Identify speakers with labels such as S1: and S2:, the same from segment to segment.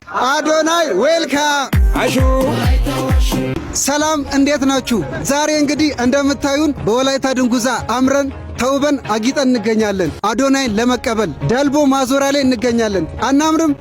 S1: አዶናይ ዌልካም አሹ ሰላም እንዴት ናችሁ? ዛሬ እንግዲህ እንደምታዩን በወላይታ ድንጉዛ አምረን ተውበን አጊጠን እንገኛለን። አዶናይን ለመቀበል ደልቦ ማዞራ ላይ እንገኛለን። አናምርም?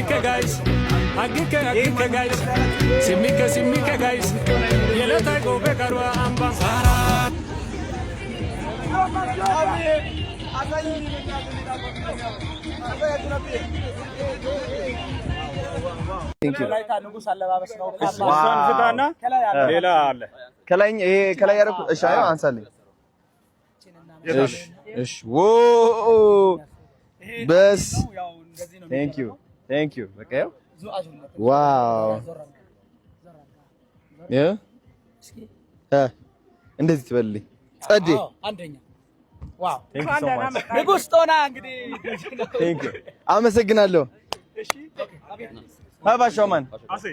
S2: Dike guys, agike guys, simike guys, yeleta go be karwa amba sara.
S3: Thank you. Best. Thank you. Okay. Wow. Yeah. እንደዚህ ትበልልኝ ጸዴ
S2: አንደኛ ዋው
S3: ንጉስቶና እንግዲህ Thank you. አመሰግናለሁ። እሺ ባባሾማን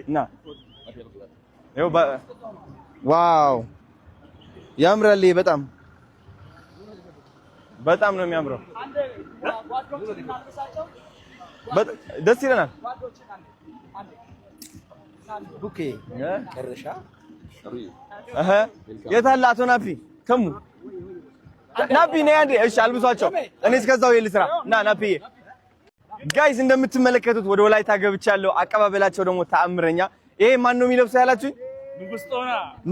S3: ና ይኸው ዋው ያምራል። በጣም ነው የሚያምረው። ደስ ይለናል። ቡኬ ቀረሻ የታለ አቶ ናፒ ተሙ ናፒ ነይ አንዴ። እሺ አልብሷቸው። እኔ እስከዛው ይልስራ ና ናፒ። ጋይስ እንደምትመለከቱት ወደ ወላይታ ገብቻለሁ። አቀባበላቸው ደግሞ ተአምረኛ። ይሄ ማን ነው የሚለብሰው ያላችሁኝ?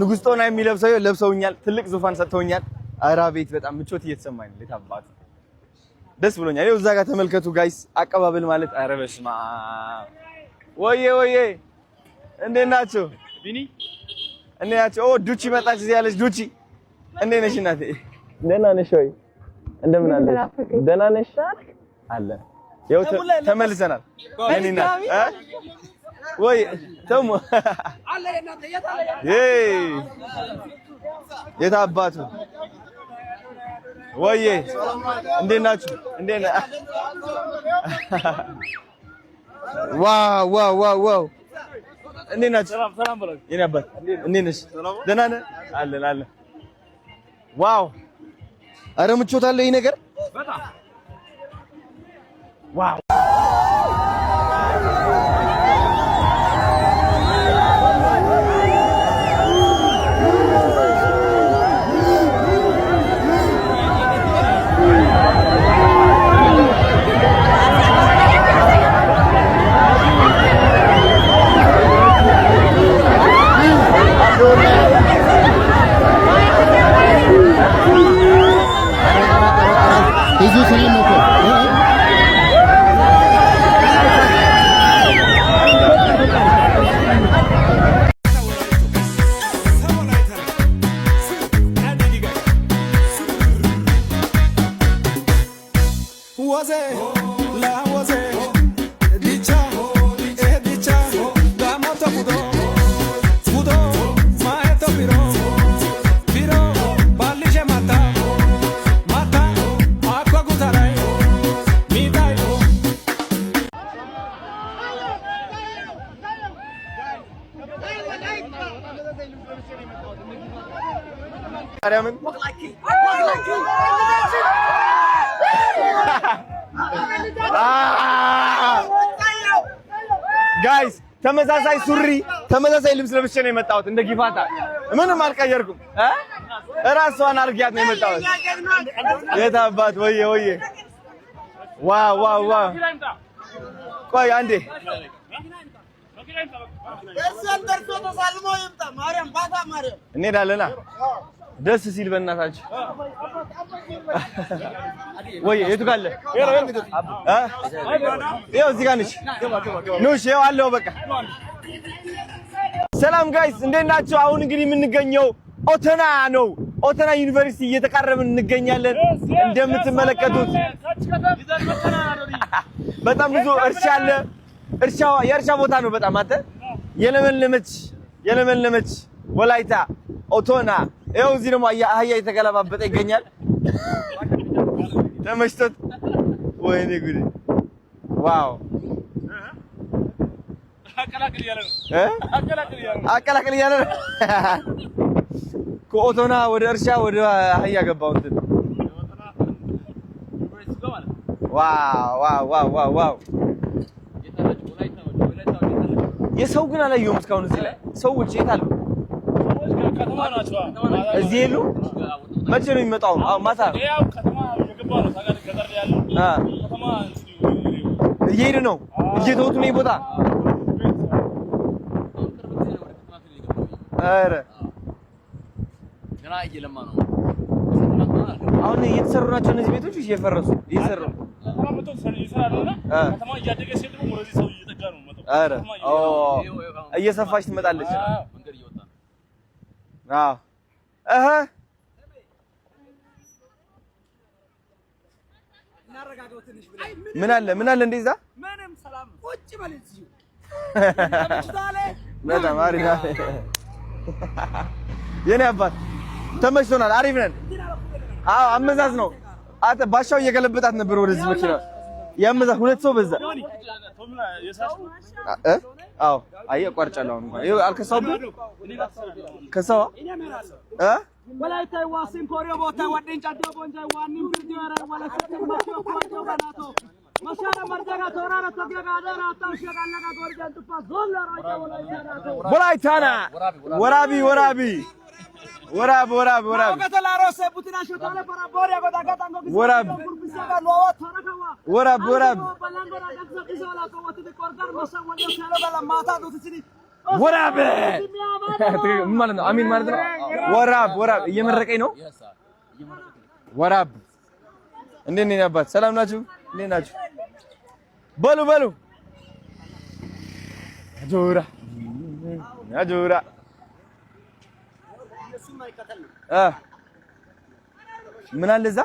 S3: ንጉስቶና የሚለብሰው ለብሰውኛል። ትልቅ ዙፋን ሰጥተውኛል። አራ ቤት በጣም ምቾት እየተሰማኝ ነው። ለታባቱ ደስ ብሎኛል። ይኸው እዛ ጋር ተመልከቱ ጋይስ። አቀባበል ማለት አረ በስማ ወዬ እንዴት ናችሁ? ቢኒ እንዴት ናችሁ? ኦ ዱቺ መጣች እዚህ ያለች ዱቺ እንዴት ነሽ እናቴ? ደህና ነሽ ወይ? እንደምን አለሽ? ደህና ነሽ? አለ ይኸው ተመልሰናል። የኔና ወይ ተሙ አለ እናቴ የት አባቱ ወዬ እንዴት ናችሁ? እንዴት ነህ? ዋው እንዴት ናችሁ? ሰላም በለው የኔ አባት እንዴት ነሽ? ደህና ነህ? አለ ዋው አረ ምቾት አለ ይሄ ነገር በጣም ዋው ጋይስ ተመሳሳይ ሱሪ ተመሳሳይ ልብስ ለብሼ ነው የመጣሁት። እንደ ጊፋታ ምንም አልቀየርኩም። እራሷን አርጊያት ነው የመጣሁት። የት አባት ወዬ ዋው ቆይ አንዴ እንሄዳለና ደስ ሲል በእናታችሁ ወይ የቱ ጋር አለ ይኸው እዚህ ጋር ነች ኑ እሺ ይኸው አለው በቃ ሰላም ጋይስ እንዴት ናችሁ አሁን እንግዲህ የምንገኘው ኦተና ነው ኦተና ዩኒቨርሲቲ እየተቃረብን እንገኛለን እንደምትመለከቱት በጣም ብዙ እርሻ አለ እርሻው የእርሻ ቦታ ነው በጣም አንተ የለመለመች ወላይታ ኦቶና ይኸው እዚህ ደግሞ አህያ የተገለባበጠ ይገኛል ተመሽቶት ወይኔ ጉድ ዋው አቀላቅል ያለ ከኦቶና ወደ እርሻ ወደ አህያ ገባው እንትን ዋው የሰው ግን አላየሁም እስካሁን እዚህ ላይ ሰዎች የት አሉ ከተማ ናቸው እዚህ የሉ መቼ ነው የሚመጣው አዎ ማታ ያው ከተማ የገባ ነው ታጋር ገጠር ያለው ከተማ እየሄዱ ነው እየተወጡ ነው ቦታ አረ ገና እየለማ ነው አሁን እየተሰሩ ናቸው እነዚህ ቤቶች እየፈረሱ እየሰሩ ከተማ መጥቶ ይሰራሉና ከተማ እያደገ ሲል ደግሞ ወደዚህ ሰው እየተጠጋ ነው መጥቶ አረ እየሰፋች ትመጣለች መንገድ እየወጣ አዎ እናረጋጋው ትንሽ ብለ ምን አለ እንደዛ ምንም ሰላም ቁጭ በል እዚሁ በጣም አሪፍ የኔ አባት ተመችቶናል አሪፍ ነን አዎ አመዛዝ ነው አተ ባሻው እየገለበጣት ነበር ወደዚህ መኪና ያመዛዝ ሁለት ሰው በዛ አዎ አየ ቋርጫለው እንኳን ይኸው አልከሳውብህ ከሳዋ ወላይታ ዋሲን ኮሪዮ ቦታ ወደን ጫዶ ቦንጃ ዋኒም ቪዲዮ ያረ ወላይታ ማሽዮ ኮጆ ባናቶ ማሻራ መርጃጋ ተወራራ ተገጋ አደራ ታሽጋለጋ ጎርጃን ጥፋ ዞላ ራጃ ወላይታና ወራቢ ወራብ ከተላሮሰ ቡቲና ሾታለ በራቦሪያ ጎዳጋ ታንጎ ወራብ ኩርቢሳጋ ሎዋ ተረከዋ ወራብ ባላንጎራ ዳክሰ ዲሶላ ተወት ዲቆርዳር መሰወደ ሰሎ ባላማታ ዶትሲኒ ወራብ ማለት ነው አሚን ማለት ነው ወራብ እየመረቀኝ ነው ወራብ እንዴት ነኝ አባት ሰላም ናችሁ እንዴት ናችሁ በሉ አጆራ ምን አለ እዛ